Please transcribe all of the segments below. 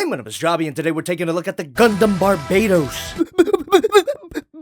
my name is Jobby, and today we're taking a look at the Gundam Barbatos.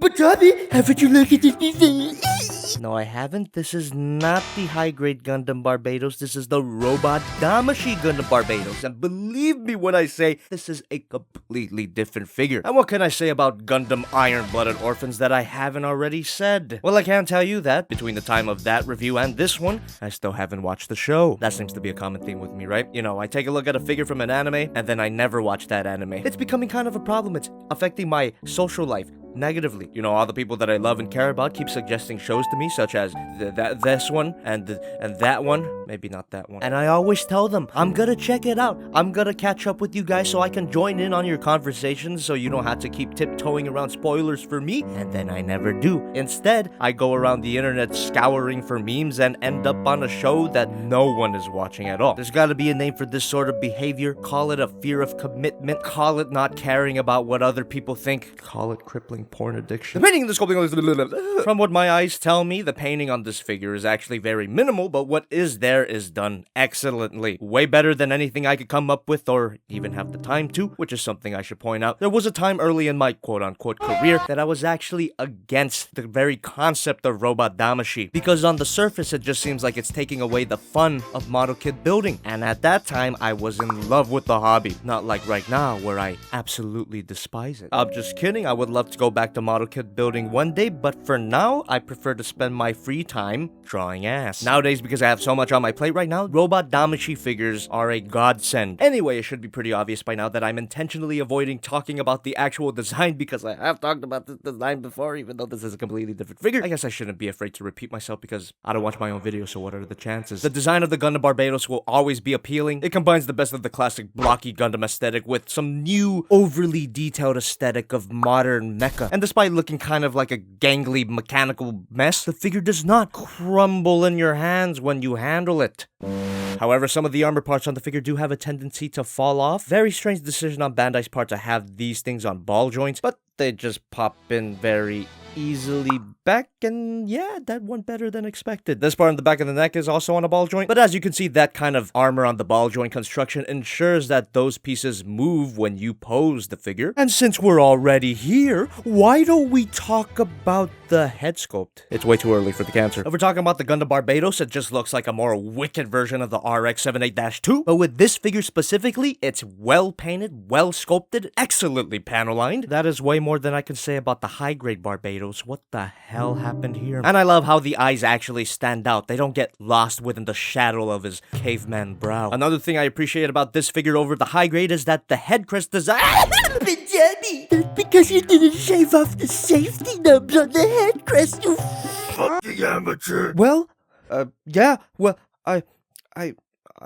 But Jobby, haven't you looked at this? No, I haven't. This is not the high-grade Gundam Barbatos. This is the Robot Damashii Gundam Barbatos. And believe me when I say this is a completely different figure. And what can I say about Gundam Iron-Blooded Orphans that I haven't already said? Well, I can tell you that between the time of that review and this one, I still haven't watched the show. That seems to be a common theme with me, right? You know, I take a look at a figure from an anime, and then I never watch that anime. It's becoming kind of a problem. It's affecting my social life negatively. You know, all the people that I love and care about keep suggesting shows to me, such as this one and that one. Maybe not that one. And I always tell them, I'm gonna check it out. I'm gonna catch up with you guys so I can join in on your conversations so you don't have to keep tiptoeing around spoilers for me. And then I never do. Instead, I go around the internet scouring for memes and end up on a show that no one is watching at all. There's gotta be a name for this sort of behavior. Call it a fear of commitment. Call it not caring about what other people think. Call it crippling porn addiction. The painting in the sculpting from what my eyes tell me, the painting on this figure is actually very minimal, but what is there is done excellently. Way better than anything I could come up with or even have the time to, which is something I should point out. There was a time early in my quote-unquote career that I was actually against the very concept of Robot Damashii, because on the surface it just seems like it's taking away the fun of model kit building, and at that time I was in love with the hobby, not like right now where I absolutely despise it. I'm just kidding. I would love to go back to model kit building one day, but for now, I prefer to spend my free time drawing ass. Nowadays, because I have so much on my plate right now, Robot Damashii figures are a godsend. Anyway, it should be pretty obvious by now that I'm intentionally avoiding talking about the actual design because I have talked about this design before, even though this is a completely different figure. I guess I shouldn't be afraid to repeat myself because I don't watch my own videos, so what are the chances? The design of the Gundam Barbatos will always be appealing. It combines the best of the classic blocky Gundam aesthetic with some new, overly detailed aesthetic of modern mecha. And despite looking kind of like a gangly mechanical mess, the figure does not crumble in your hands when you handle it. However, some of the armor parts on the figure do have a tendency to fall off. Very strange decision on Bandai's part to have these things on ball joints, but they just pop in very easily back, and yeah, that went better than expected. This part on the back of the neck is also on a ball joint, but as you can see, that kind of armor on the ball joint construction ensures that those pieces move when you pose the figure. And since we're already here, why don't we talk about the head sculpt? It's way too early for the cancer. If we're talking about the Gundam Barbatos, it just looks like a more wicked version of the RX-78-2, but with this figure specifically, it's well painted, well sculpted, excellently panel lined. That is way more than I can say about the high-grade Barbatos. What the hell happened here? And I love how the eyes actually stand out. They don't get lost within the shadow of his caveman brow. Another thing I appreciate about this figure over the high grade is that the head crest design. But Jobby, that's because you didn't shave off the safety nubs on the head crest, you fucking amateur. Well, yeah, well, I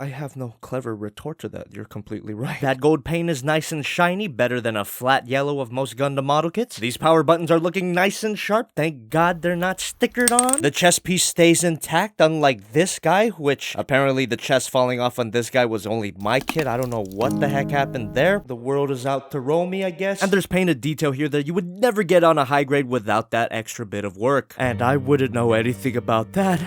have no clever retort to that. You're completely right. That gold paint is nice and shiny, better than a flat yellow of most Gundam model kits. These power buttons are looking nice and sharp. Thank God they're not stickered on. The chest piece stays intact, unlike this guy, which apparently the chest falling off on this guy was only my kit. I don't know what the heck happened there. The world is out to roll me, I guess. And there's painted detail here that you would never get on a high grade without that extra bit of work. And I wouldn't know anything about that.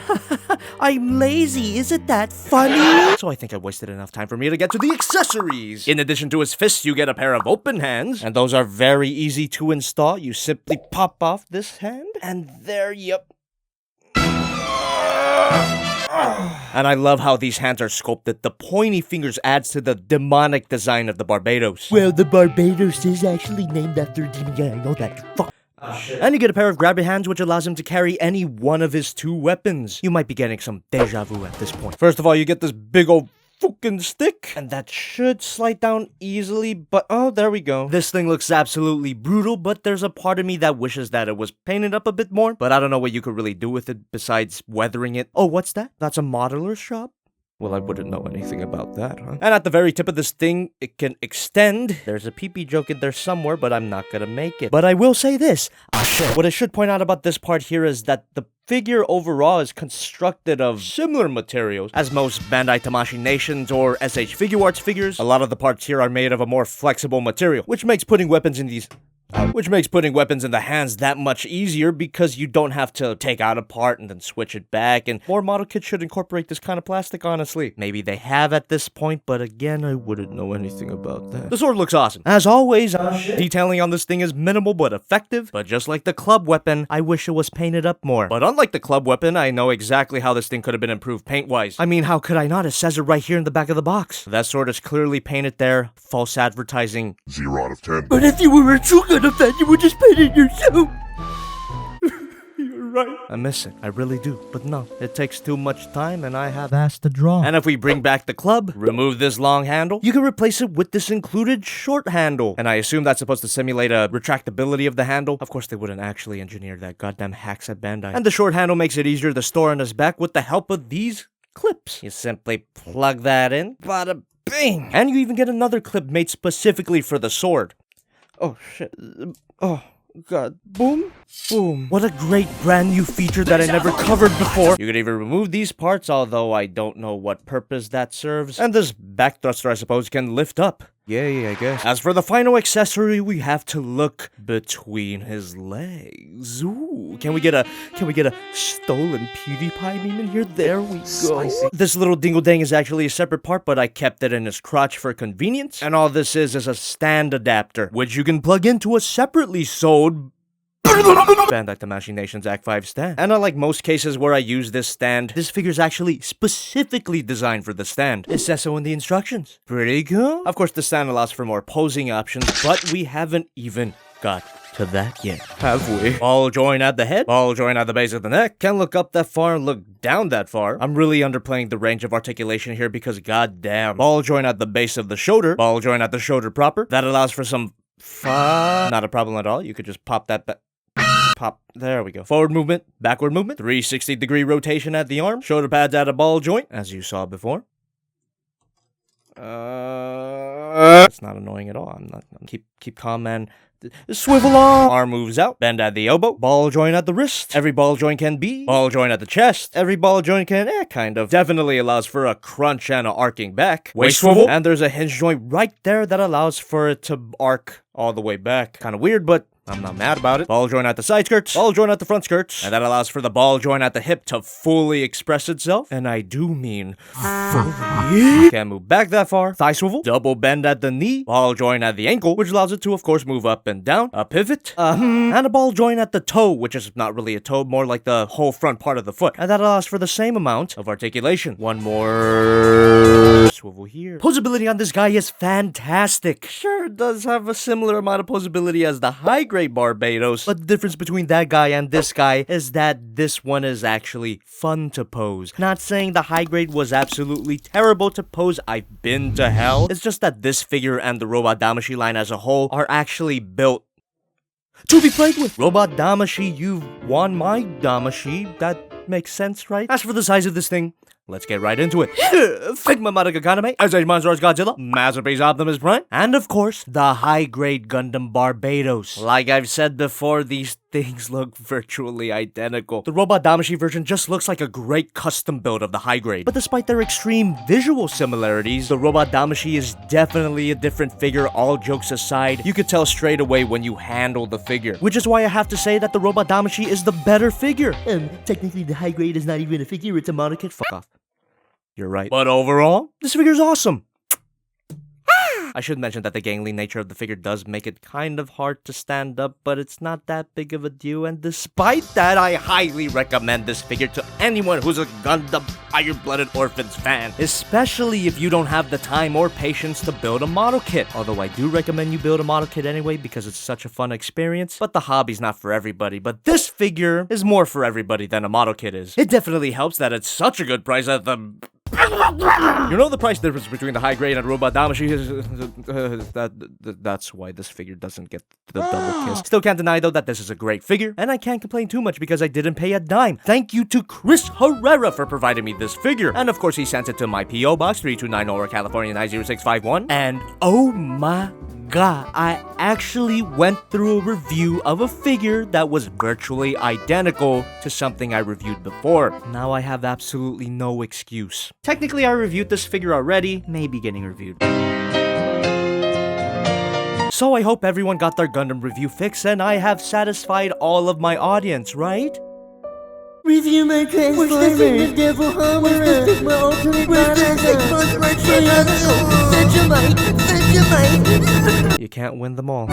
I'm lazy. Isn't that funny? So I think I wasted enough time for me to get to the accessories. In addition to his fists, you get a pair of open hands, and those are very easy to install. You simply pop off this hand, and there, yep. And I love how these hands are sculpted. The pointy fingers adds to the demonic design of the Barbatos. Well, the Barbatos is actually named after a demon guy. I know that. Fuck. And you get a pair of grabby hands, which allows him to carry any one of his two weapons. You might be getting some deja vu at this point. First of all, you get this big old fucking stick, and that should slide down easily, but oh, there we go. This thing looks absolutely brutal, but there's a part of me that wishes that it was painted up a bit more, but I don't know what you could really do with it besides weathering it. Oh, what's that? That's a modeler's shop? Well, I wouldn't know anything about that, huh? And at the very tip of this thing, it can extend. There's a pee-pee joke in there somewhere, but I'm not gonna make it. But I will say this. What I should point out about this part here is that the figure overall is constructed of similar materials as most Bandai Tamashii Nations or SH Figuarts figures. A lot of the parts here are made of a more flexible material, which makes putting weapons in these which makes putting weapons in the hands that much easier because you don't have to take out a part and then switch it back, and more model kits should incorporate this kind of plastic, honestly. Maybe they have at this point, but again, I wouldn't know anything about that. The sword looks awesome. As always, detailing on this thing is minimal but effective, but just like the club weapon, I wish it was painted up more. But unlike the club weapon, I know exactly how this thing could have been improved paint-wise. I mean, how could I not? It says it right here in the back of the box. That sword is clearly painted there. False advertising. 0 out of 10. But if you were a true Gundam fan, you would just paint it yourself. You're right. I miss it. I really do. But no, it takes too much time and I have asked to draw. And if we bring back the club, remove this long handle, you can replace it with this included short handle. And I assume that's supposed to simulate a retractability of the handle. Of course, they wouldn't actually engineer that, goddamn hacks at Bandai. And the short handle makes it easier to store on his back with the help of these clips. You simply plug that in, bada bing! And you even get another clip made specifically for the sword. Oh shit. Oh god. Boom. Boom. What a great brand new feature that I never covered before. You could even remove these parts, although I don't know what purpose that serves. And this back thruster, I suppose, can lift up. Yay, I guess. As for the final accessory, we have to look between his legs. Ooh, can we get a stolen PewDiePie meme in here? There we go. Spicy. This little dingle-dang is actually a separate part, but I kept it in his crotch for convenience. And all this is a stand adapter, which you can plug into a separately sold Bandai Damashii Nation's Act 5 stand. And unlike most cases where I use this stand, this figure's actually specifically designed for the stand. It says so in the instructions. Pretty cool. Of course, the stand allows for more posing options, but we haven't even got to that yet, have we? Ball joint at the head, ball joint at the base of the neck. Can't look up that far and look down that far. I'm really underplaying the range of articulation here because goddamn. Ball joint at the base of the shoulder, ball joint at the shoulder proper. That allows for some not a problem at all. You could just pop that back. Pop. There we go. Forward movement, backward movement, 360-degree rotation at the arm, shoulder pads at a ball joint, as you saw before. It's not annoying at all. I'm not. Keep calm, man. Swivel arm moves out, bend at the elbow, ball joint at the wrist. Every ball joint can be, ball joint at the chest. Every ball joint can, kind of. Definitely allows for a crunch and a arcing back. Waist swivel, and there's a hinge joint right there that allows for it to arc all the way back. Kind of weird, but I'm not mad about it. Ball joint at the side skirts, ball joint at the front skirts, and that allows for the ball joint at the hip to fully express itself. And I do mean fully. Can't move back that far. Thigh swivel, double bend at the knee, ball joint at the ankle, which allows it to, of course, move up and down. A pivot, and a ball joint at the toe, which is not really a toe, more like the whole front part of the foot. And that allows for the same amount of articulation. One more swivel here. Posability on this guy is fantastic. Sure, it does have a similar amount of posability as the high-grade Barbatos, but the difference between that guy and this guy is that this one is actually fun to pose. Not saying the high grade was absolutely terrible to pose, I've been to hell. It's just that this figure and the Robot Damashii line as a whole are actually built to be played with. Robot Damashii, you've won my Damashii. That makes sense, right? As for the size of this thing, let's get right into it. Figma Madagakaname, Azage Monsters Godzilla, Masterpiece Optimus Prime, and of course, the high-grade Gundam Barbatos. Like I've said before, these things look virtually identical. The Robot Damashii version just looks like a great custom build of the high grade. But despite their extreme visual similarities, the Robot Damashii is definitely a different figure, all jokes aside. You could tell straight away when you handle the figure. Which is why I have to say that the Robot Damashii is the better figure. Technically the high grade is not even a figure, it's a model kit. Fuck off. You're right. But overall, this figure's awesome. I should mention that the gangly nature of the figure does make it kind of hard to stand up, but it's not that big of a deal, and despite that, I highly recommend this figure to anyone who's a Gundam Iron-Blooded Orphans fan, especially if you don't have the time or patience to build a model kit. Although I do recommend you build a model kit anyway because it's such a fun experience, but the hobby's not for everybody. But this figure is more for everybody than a model kit is. It definitely helps that it's such a good price at the... You know the price difference between the high grade and Robot Damashii is... that's why this figure doesn't get the double kiss. Still can't deny though that this is a great figure, and I can't complain too much because I didn't pay a dime. Thank you to Chris Herrera for providing me this figure. And of course he sent it to my P.O. Box 329 Norwalk, California 90651. And oh my god, I actually went through a review of a figure that was virtually identical to something I reviewed before. Now I have absolutely no excuse. Technically, I reviewed this figure already, maybe getting reviewed. So I hope everyone got their Gundam review fix and I have satisfied all of my audience, right? Review my Transformers. Where's the Sigma Devil Hammer? Where's the Sigma Ultimate Vegemite. You can't win them all.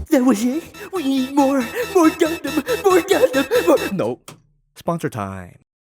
That was it? We need more Gundam, more. Nope. Sponsor time.